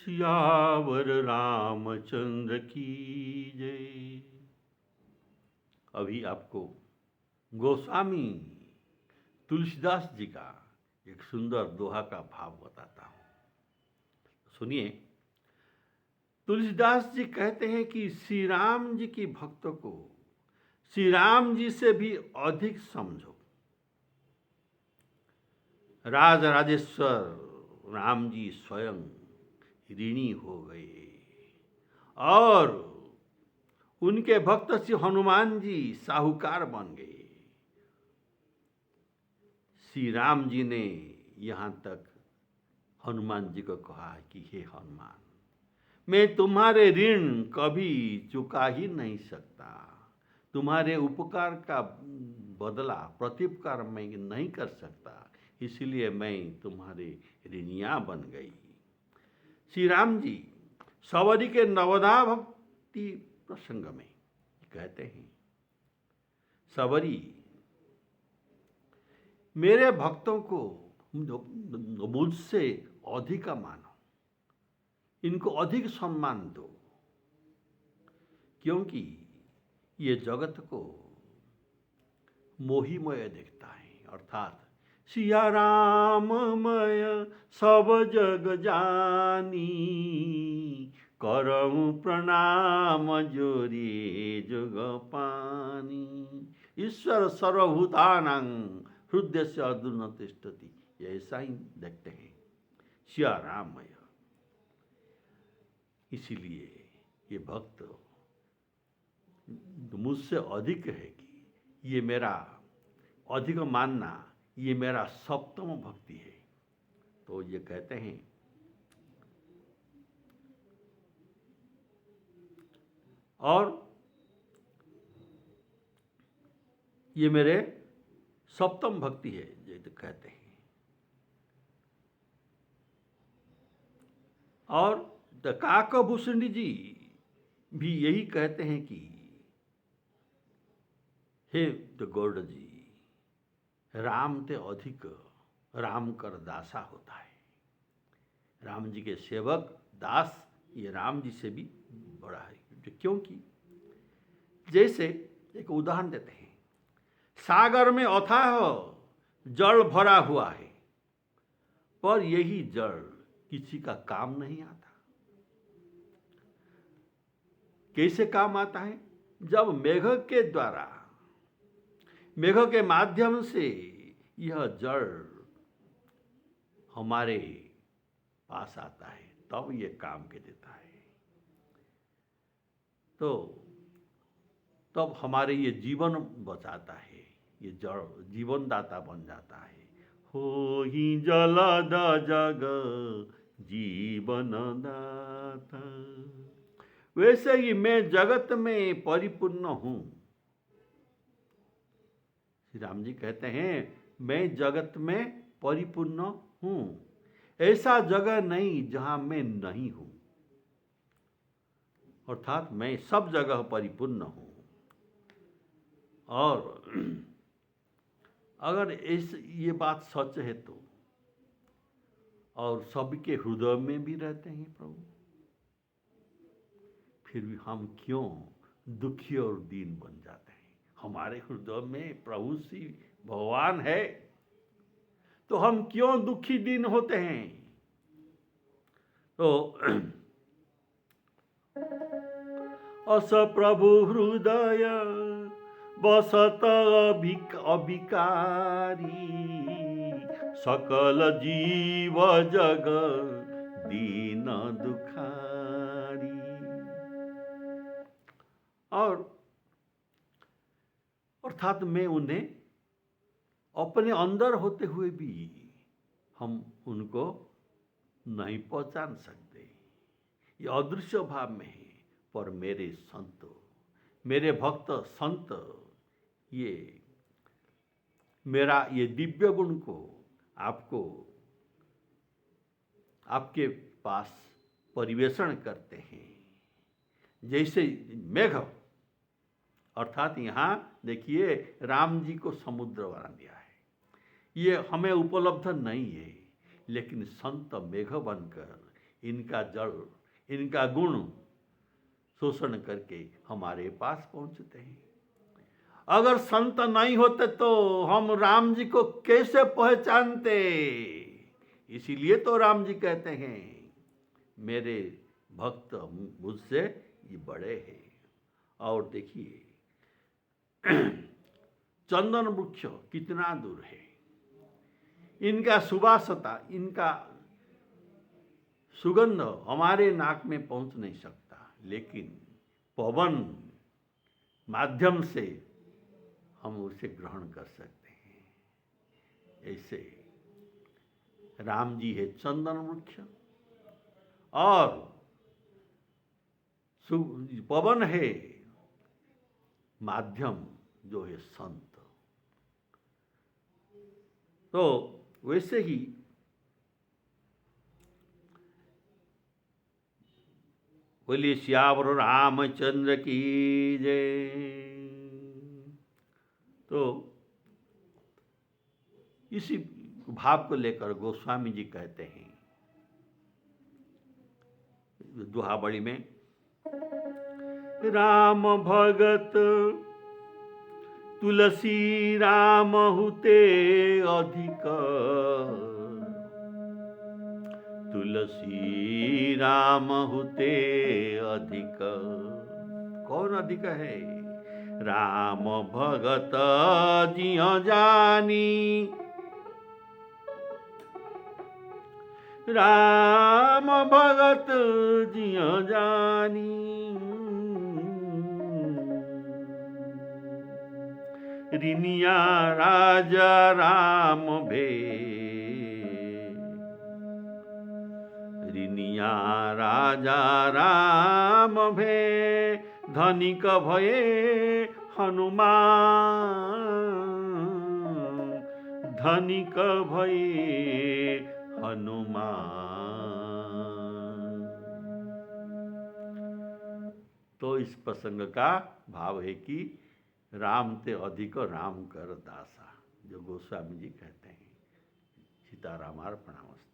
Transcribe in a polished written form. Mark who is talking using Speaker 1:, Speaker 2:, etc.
Speaker 1: सियावर रामचंद्र की जय। अभी आपको गोस्वामी तुलसीदास जी का एक सुंदर दोहा का भाव बताता हूँ, सुनिए। तुलसीदास जी कहते हैं कि श्री राम जी की भक्तों को श्री राम जी से भी अधिक समझो। राज राजेश्वर राम जी स्वयं ऋणी हो गए और उनके भक्त श्री हनुमान जी साहूकार बन गए। श्री राम जी ने यहाँ तक हनुमान जी को कहा कि हे हनुमान, मैं तुम्हारे ऋण कभी चुका ही नहीं सकता, तुम्हारे उपकार का बदला प्रत्युपकार मैं नहीं कर सकता, इसलिए मैं तुम्हारे ऋणिया बन गई। श्री राम जी सवरी के नवदा भक्ति प्रसंग में कहते हैं, सवरी मेरे भक्तों को मुझसे अधिक मानो, इनको अधिक सम्मान दो, क्योंकि ये जगत को मोहिमय देखता है। अर्थात सिया राममय सब जग जानी, करऊं प्रणाम जोरी जुग पानी। ईश्वर सर्वभूतानां हृदय से अदूर न तिष्ठति, ऐसा ही देखते हैं सिया राममय। इसीलिए ये भक्त मुझसे अधिक है कि ये मेरा अधिक मानना, ये मेरा सप्तम भक्ति है। तो ये कहते हैं, और ये मेरे सप्तम भक्ति है, ये तो कहते हैं। और काकभूषण जी भी यही कहते हैं कि हे गौड़ जी, राम ते अधिक राम कर दासा होता है। राम जी के सेवक दास ये राम जी से भी बड़ा है। क्योंकि जैसे एक उदाहरण देते हैं, सागर में अथाह जल भरा हुआ है, पर यही जल किसी का काम नहीं आता। कैसे काम आता है? जब मेघ के द्वारा, मेघ के माध्यम से यह जल हमारे पास आता है, तब यह काम के देता है। तो तब हमारे ये जीवन बचाता है, ये जल जीवनदाता बन जाता है। हो ही जलद जग जीवन दाता। वैसे ही मैं जगत में परिपूर्ण हूं। श्री राम जी कहते हैं, मैं जगत में परिपूर्ण हूं, ऐसा जगह नहीं जहां मैं नहीं हूं। अर्थात मैं सब जगह परिपूर्ण हूं। और अगर ये बात सच है तो, और सबके हृदय में भी रहते हैं प्रभु, फिर भी हम क्यों दुखी और दीन बन जाते हैं? हमारे हृदय में प्रभु श्री भगवान है, तो हम क्यों दुखी दीन होते हैं? तो अस प्रभु हृदय बसत अभिकारी, सकल जीव जग दीन दुखारी। और अर्थात मैं उन्हें अपने अंदर होते हुए भी हम उनको नहीं पहचान सकते, ये अदृश्य भाव में है। पर मेरे संत, मेरे भक्त संत, ये मेरा ये दिव्य गुण को आपको आपके पास परिवेषण करते हैं। जैसे मेघ, अर्थात यहाँ देखिए राम जी को समुद्र बना दिया है, ये हमें उपलब्ध नहीं है, लेकिन संत मेघ बनकर इनका जड़, इनका गुण शोषण करके हमारे पास पहुंचते हैं। अगर संत नहीं होते तो हम राम जी को कैसे पहचानते? इसीलिए तो राम जी कहते हैं मेरे भक्त मुझसे ये बड़े हैं। और देखिए चंदन वृक्ष कितना दूर है, इनका सुवासता, इनका सुगंध हमारे नाक में पहुंच नहीं सकता, लेकिन पवन माध्यम से हम उसे ग्रहण कर सकते हैं। ऐसे राम जी है चंदन वृक्ष और पवन है माध्यम जो है संत। तो वैसे ही बोलिए श्यावर रामचंद्र की जय। तो इसी भाव को लेकर गोस्वामी जी कहते हैं दुहाबड़ी में, राम भगत तुलसी राम हुते अधिक, तुलसी राम हुते अधिक। कौन अधिक है? राम भगत जिय जानी, राम भगत जिय जानी, रिनिया राजा राम भे, रिनिया राजा राम भे, धनिक भये हनुमान, धनिक भये हनुमान। तो इस प्रसंग का भाव है कि राम ते अधिक राम कर दासा, जो गोस्वामी जी कहते हैं। सीताराम अर्पणमस्तु।